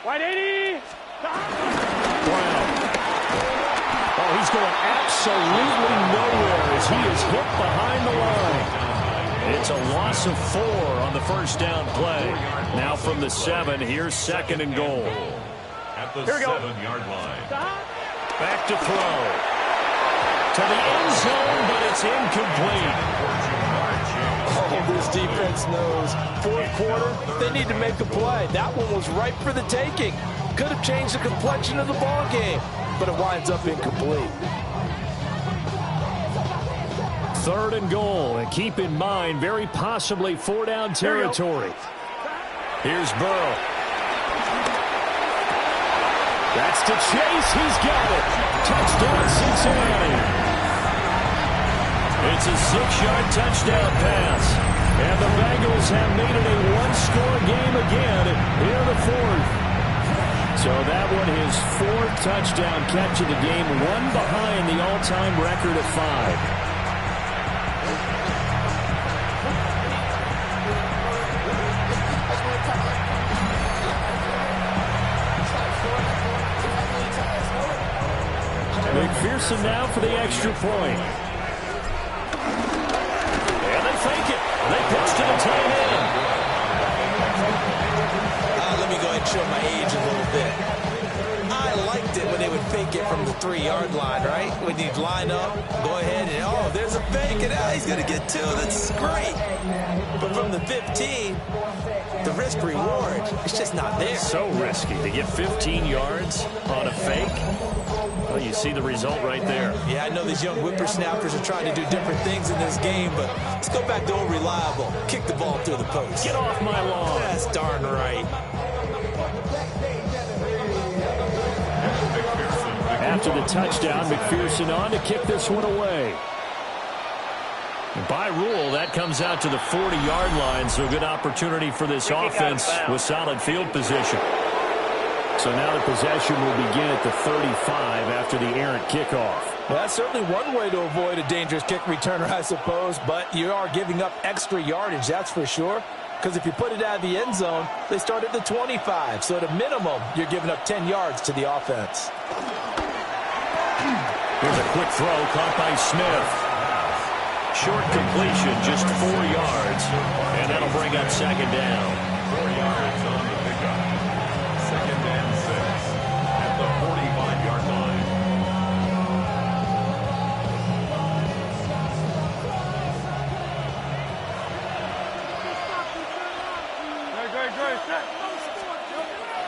180. Brown. Oh, he's going absolutely nowhere as he is hit behind the line. It's a loss of 4 on the first down play. Now from the 7, here's 2nd and goal. At the 7-yard line. Back to throw. To the end zone, but it's incomplete. Oh, this defense knows. 4th quarter, they need to make a play. That one was ripe for the taking. Could have changed the complexion of the ball game, but it winds up incomplete. 3rd and goal, and keep in mind, very possibly 4-down territory. Here's Burrow. That's to Chase. He's got it. Touchdown, Cincinnati. It's a 6-yard touchdown pass. And the Bengals have made it a one-score game again here in the 4th. So that one, his 4th touchdown catch of the game, one behind the all-time record of 5. McPherson now for the extra point. And they fake it. They pitch to the tight end. Let me go ahead and show my age a little bit. I liked it when they would fake it from the 3-yard line, right? When you'd line up, go ahead and, oh, there's a fake, and he's going to get 2. That's great. But from the 15, the risk reward, it's just not there. So risky to get 15 yards on a fake. Well, you see the result right there. Yeah, I know these young whippersnappers are trying to do different things in this game, but let's go back to old reliable. Kick the ball through the post. Get off my lawn. That's darn right. After the touchdown, McPherson on to kick this one away. By rule, that comes out to the 40-yard line, so a good opportunity for this offense with solid field position. So now the possession will begin at the 35 after the errant kickoff. Well, that's certainly one way to avoid a dangerous kick returner, I suppose, but you are giving up extra yardage, that's for sure. Because if you put it out of the end zone, they start at the 25. So at a minimum, you're giving up 10 yards to the offense. Here's a quick throw caught by Smith. Short completion, just 4 yards, and that'll bring up second down. 4 yards on the pickup. Second and 6 at the 45-yard line.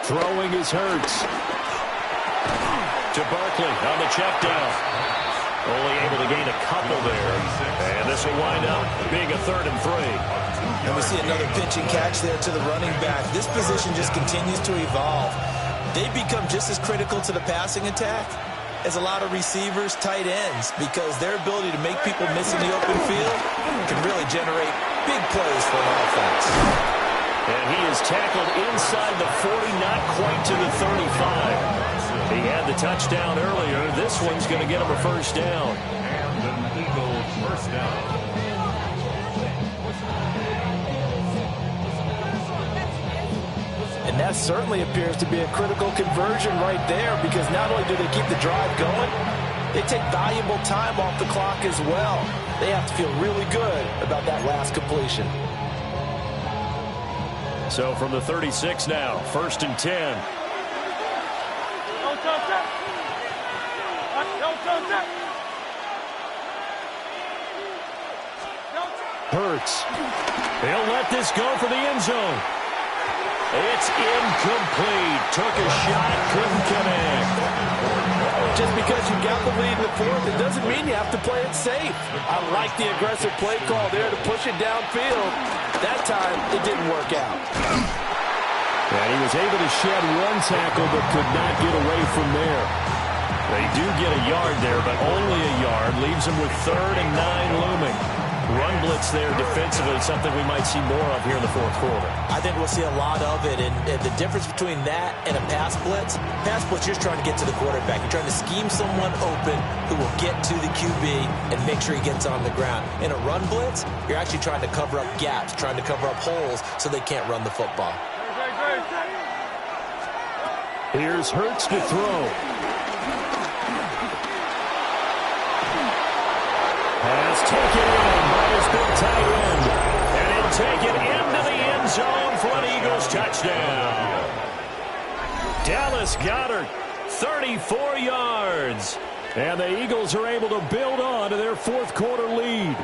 Throwing is Hurts. To Barkley on the check down. Only able to gain a couple there. And this will wind up being a 3rd and 3. And we see another pitch and catch there to the running back. This position just continues to evolve. They become just as critical to the passing attack as a lot of receivers, tight ends, because their ability to make people miss in the open field can really generate big plays for an offense. And he is tackled inside the 40, not quite to the 35. He had the touchdown earlier. This one's going to get him a first down. And an Eagles first down. And that certainly appears to be a critical conversion right there, because not only do they keep the drive going, they take valuable time off the clock as well. They have to feel really good about that last completion. So from the 36 now, 1st and 10. Hurts. He'll let this go for the end zone. It's incomplete. Took a shot, couldn't connect. Just because you got the lead in the 4th, it doesn't mean you have to play it safe. I like the aggressive play call there to push it downfield. That time, it didn't work out. And he was able to shed 1 tackle, but could not get away from there. They do get a yard there, but only a yard. Leaves them with 3rd and 9 looming. Run blitz there defensively, something we might see more of here in the 4th quarter. I think we'll see a lot of it, and the difference between that and a pass blitz, you're just trying to get to the quarterback. You're trying to scheme someone open who will get to the QB and make sure he gets on the ground. In a run blitz, you're actually trying to cover up gaps, trying to cover up holes so they can't run the football. Here's Hurts to throw. Has taken in by his big tight end. And he'll take it into the end zone for an Eagles touchdown. Dallas Goedert, 34 yards. And the Eagles are able to build on to their 4th quarter lead.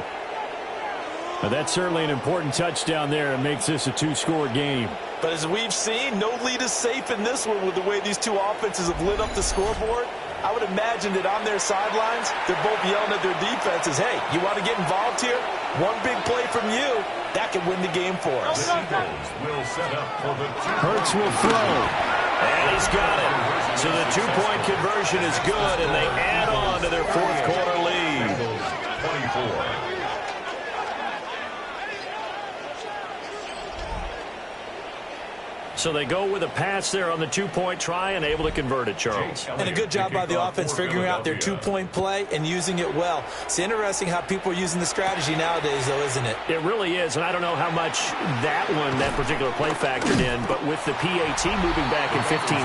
But that's certainly an important touchdown there and makes this a 2-score game. But as we've seen, no lead is safe in this one with the way these two offenses have lit up the scoreboard. I would imagine that on their sidelines, they're both yelling at their defenses, hey, you want to get involved here? One big play from you, that could win the game for us. Will set up for the Hurts will throw. And he's got it. So the 2-point conversion is good, and they add on to their 4th quarter lead. 24. So they go with a pass there on the 2-point try and able to convert it, Charles. And a good job by the offense figuring out their 2-point play and using it well. It's interesting how people are using the strategy nowadays, though, isn't it? It really is, and I don't know how much that particular play factored in, but with the PAT moving back in 15-16,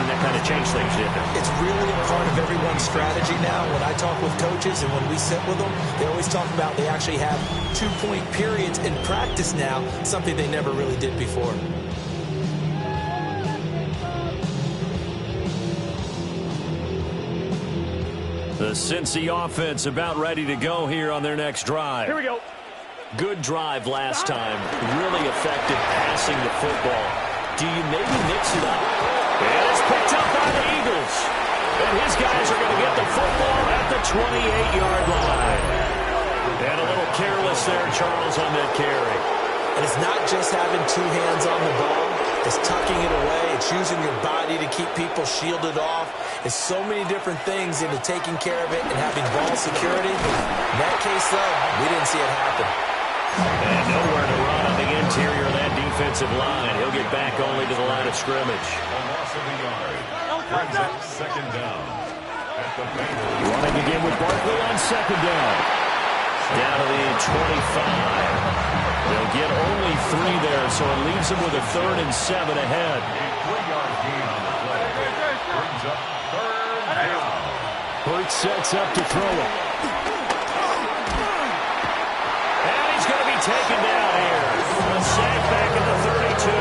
that kind of changed things, didn't it? It's really a part of everyone's strategy now. When I talk with coaches and when we sit with them, they always talk about they actually have 2-point periods in practice now, something they never really did before. The Cincy offense about ready to go here on their next drive. Here we go. Good drive last time. Really effective passing the football. Do you maybe mix it up? And it's picked up by the Eagles. And his guys are going to get the football at the 28-yard line. And a little careless there, Charles, on that carry. And it's not just having 2 hands on the ball. It's tucking it away. It's using your body to keep people shielded off. It's so many different things into taking care of it and having ball security. In that case, though, we didn't see it happen. And nowhere to run on the interior of that defensive line. He'll get back only to the line of scrimmage. A loss of a yard. Brings up second down. At the Bengals. Running again with Barkley on second down. Down to the 25. They'll get only 3 there, so it leaves them with a 3rd and 7 ahead. A 3-yard gain on the play. Brings up 3rd down. Hurts sets up to throw it. taken down here. A sack back at the 32.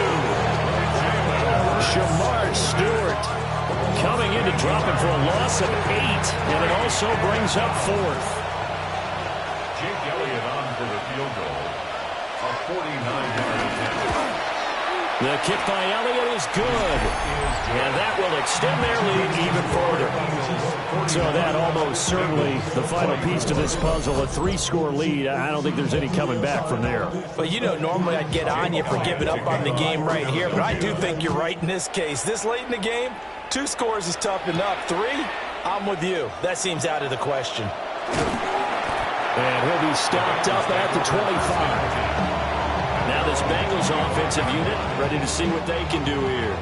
Shamar Stewart coming in to drop him for a loss of 8, and it also brings up 4th. Jake Elliott on for the field goal. A 49-yard attempt. The kick by Elliott is good, and that will extend their lead even further. So that almost certainly the final piece to this puzzle, a 3-score lead. I don't think there's any coming back from there. But, you know, normally I'd get on you for giving up on the game right here, but I do think you're right in this case. This late in the game, 2 scores is tough enough. 3, I'm with you. That seems out of the question. And he'll be stopped up at the 25. Now this Bengals offensive unit ready to see what they can do here.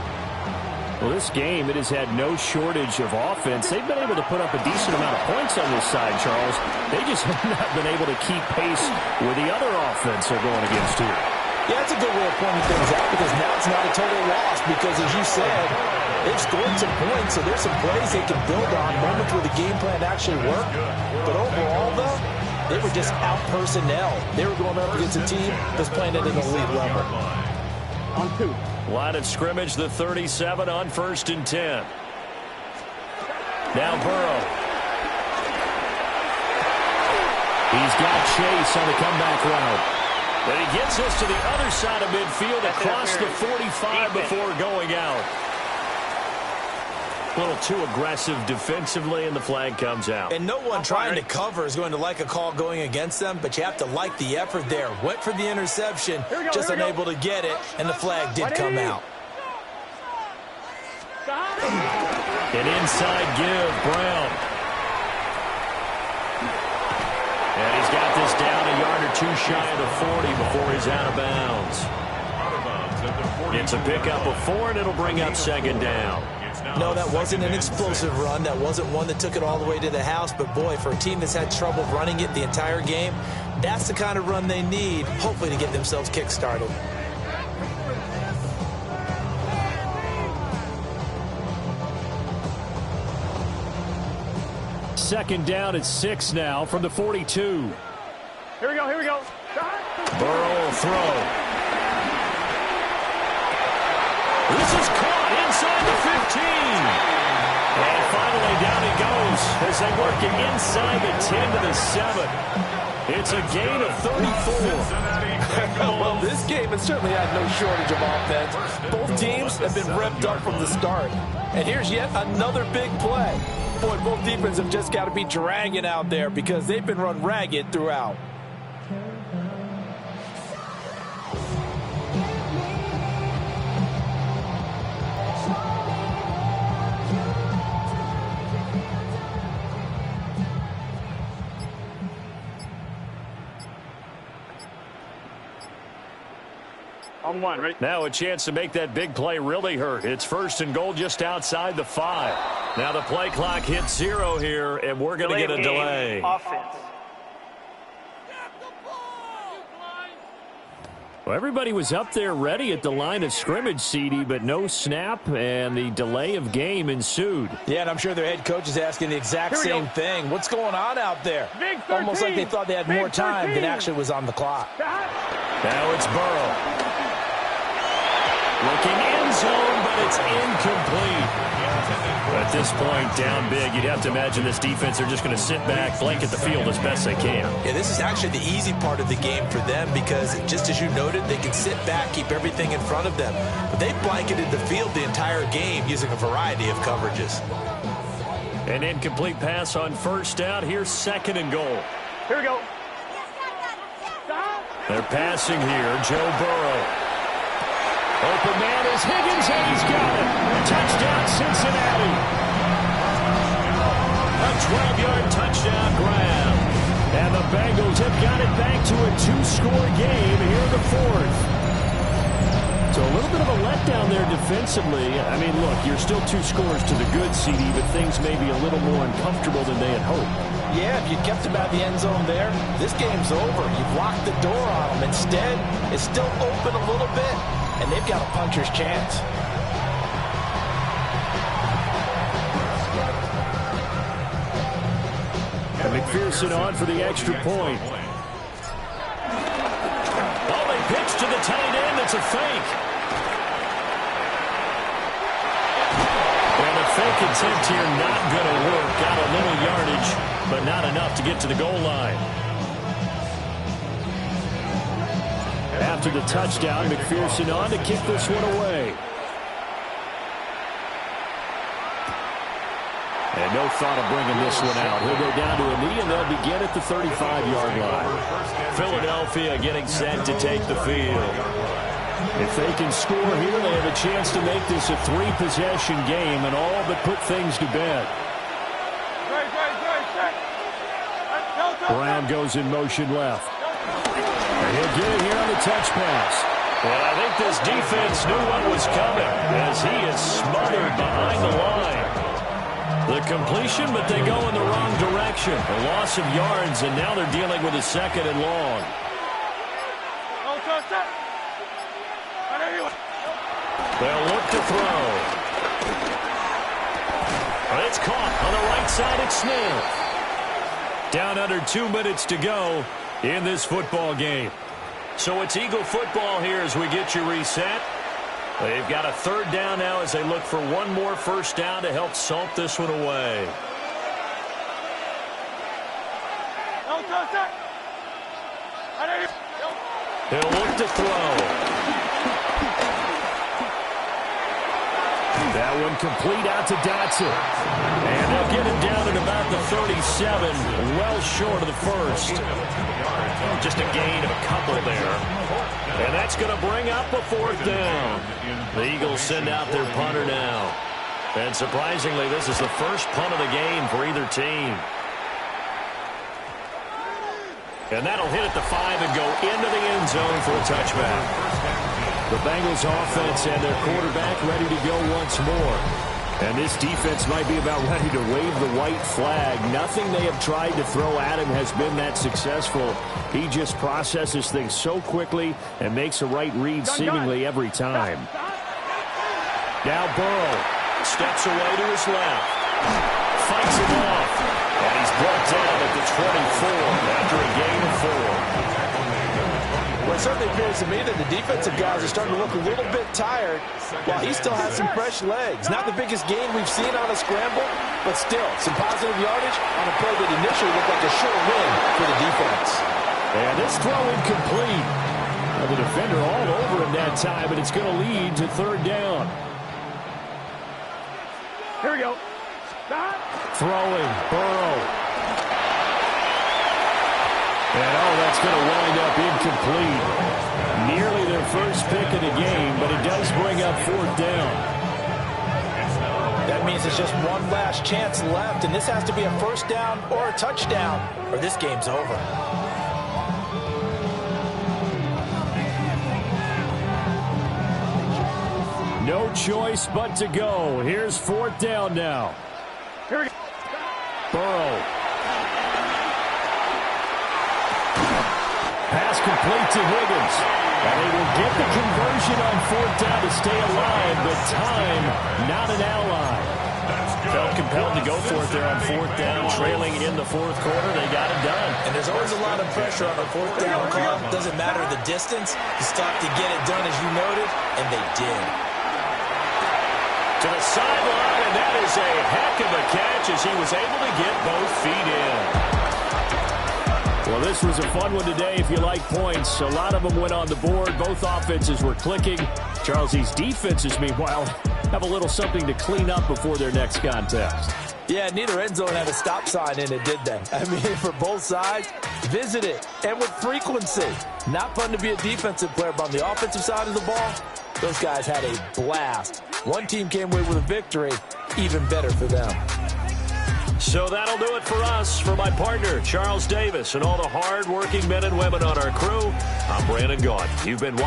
Well, this game, it has had no shortage of offense. They've been able to put up a decent amount of points on this side, Charles. They just have not been able to keep pace with the other offense they're going against here. Yeah, that's a good way of pointing things out because now it's not a total loss because, as you said, they've scored some points, so there's some plays they can build on, moments where the game plan actually worked. But overall, though, they were just out-personnel. They were going up against a team that's playing at an elite level. On 2. Line of scrimmage, the 37 on 1st and 10. Now Burrow. He's got Chase on the comeback route. But he gets us to the other side of midfield across the 45 before going out. A little too aggressive defensively, and the flag comes out. And no one trying to cover is going to like a call going against them, but you have to like the effort there. Went for the interception, just unable to get it, and the flag did come out. An inside give, Brown. And he's got this down a yard or 2 shy of the 40 before he's out of bounds. It's a pickup of 4, and it'll bring up 2nd down. No, that wasn't an explosive run. That wasn't one that took it all the way to the house. But, boy, for a team that's had trouble running it the entire game, that's the kind of run they need, hopefully, to get themselves kick-started. Second down at 6 now from the 42. Here we go, here we go. Burrow will throw. This is caught inside the 15. And finally down he goes as they work it inside the 10 to the 7. It's a gain of 34. Well, this game has certainly had no shortage of offense. Both teams have been revved up from the start. And here's yet another big play. Boy, both defenses have just got to be dragging out there because they've been run ragged throughout. On 1, right? Now a chance to make that big play really hurt. It's 1st and goal just outside the 5. Now the play clock hits 0 here, and we're going to get a delay. Offense. Well, everybody was up there ready at the line of scrimmage, CD, but no snap, and the delay of game ensued. Yeah, and I'm sure their head coach is asking the exact same thing. What's going on out there? Almost like they thought they had more time than actually was on the clock. Now it's Burrow. Looking end zone, but it's incomplete. At this point, down big, you'd have to imagine this defense, they're just going to sit back, blanket the field as best they can. Yeah, this is actually the easy part of the game for them because, just as you noted, they can sit back, keep everything in front of them. But they blanketed the field the entire game using a variety of coverages. An incomplete pass on 1st down. Here's 2nd and goal. Here we go. They're passing here. Joe Burrow. Open man is Higgins, and he's got it. Touchdown, Cincinnati. A 12-yard touchdown grab. And the Bengals have got it back to a 2-score game here in the 4th. So a little bit of a letdown there defensively. I mean, look, you're still 2 scores to the good, CD, but things may be a little more uncomfortable than they had hoped. Yeah, if you kept them out of the end zone there, this game's over. You've locked the door on them. Instead, it's still open a little bit, and they've got a puncher's chance. And McPherson on for the extra point. to the tight end. It's a fake. And the fake attempt here not going to work. Got a little yardage, but not enough to get to the goal line. After the touchdown, McPherson on to kick this one away. And no thought of bringing this one out. He'll go down to a knee, and they'll begin at the 35-yard line. Philadelphia getting set to take the field. If they can score here, they have a chance to make this a 3-possession game and all but put things to bed. Brown goes in motion left. And he'll get it here on the touch pass. Well, I think this defense knew what was coming as he is smothered behind the line. The completion, but they go in the wrong direction. A loss of yards, and now they're dealing with a 2nd and long. They'll look to throw. It's caught on the right side. It's Smith. Down under 2 minutes to go in this football game. So it's Eagle football here as we get you reset. They've got a 3rd down now as they look for one more first down to help salt this one away. He'll look to throw. That one complete out to Dotson. And they'll get it down at about the 37, well short of the first. Just a gain of a couple there. And that's going to bring up a 4th down. The Eagles send out their punter now. And surprisingly, this is the first punt of the game for either team. And that'll hit at the 5 and go into the end zone for a touchback. The Bengals offense and their quarterback ready to go once more. And this defense might be about ready to wave the white flag. Nothing they have tried to throw at him has been that successful. He just processes things so quickly and makes a right read seemingly every time. Now Burrow steps away to his left. Fights him off. And he's brought down at the 24 after a gain of 4. Well, it certainly appears to me that the defensive guys are starting to look a little bit tired while he still has some fresh legs. Not the biggest gain we've seen on a scramble, but still some positive yardage on a play that initially looked like a sure win for the defense. And this throw incomplete. The defender all over him that time, but it's going to lead to 3rd down. Here we go. Throwing, Burrow. And, that's going to wind up incomplete. Nearly their first pick of the game, but it does bring up 4th down. That means it's just one last chance left, and this has to be a first down or a touchdown, or this game's over. No choice but to go. Here's 4th down now. Here we go. Burrow. Pass complete to Higgins. And they will get the conversion on 4th down to stay alive, but time not an ally. Felt compelled to go for it there on 4th down, trailing in the 4th quarter. They got it done. And there's always a lot of pressure on a 4th down call. Doesn't matter the distance. You stop to get it done, as you noted, and they did. To the sideline, and that is a heck of a catch as he was able to get both feet in. Well, this was a fun one today if you like points. A lot of them went on the board. Both offenses were clicking. Charles, these defenses, meanwhile, have a little something to clean up before their next contest. Yeah, neither end zone had a stop sign in it, did they? I mean, for both sides, visit it, and with frequency. Not fun to be a defensive player, but on the offensive side of the ball, those guys had a blast. One team came away with a victory, even better for them. So that'll do it for us. For my partner, Charles Davis, and all the hard-working men and women on our crew, I'm Brandon Gaudin. You've been watching.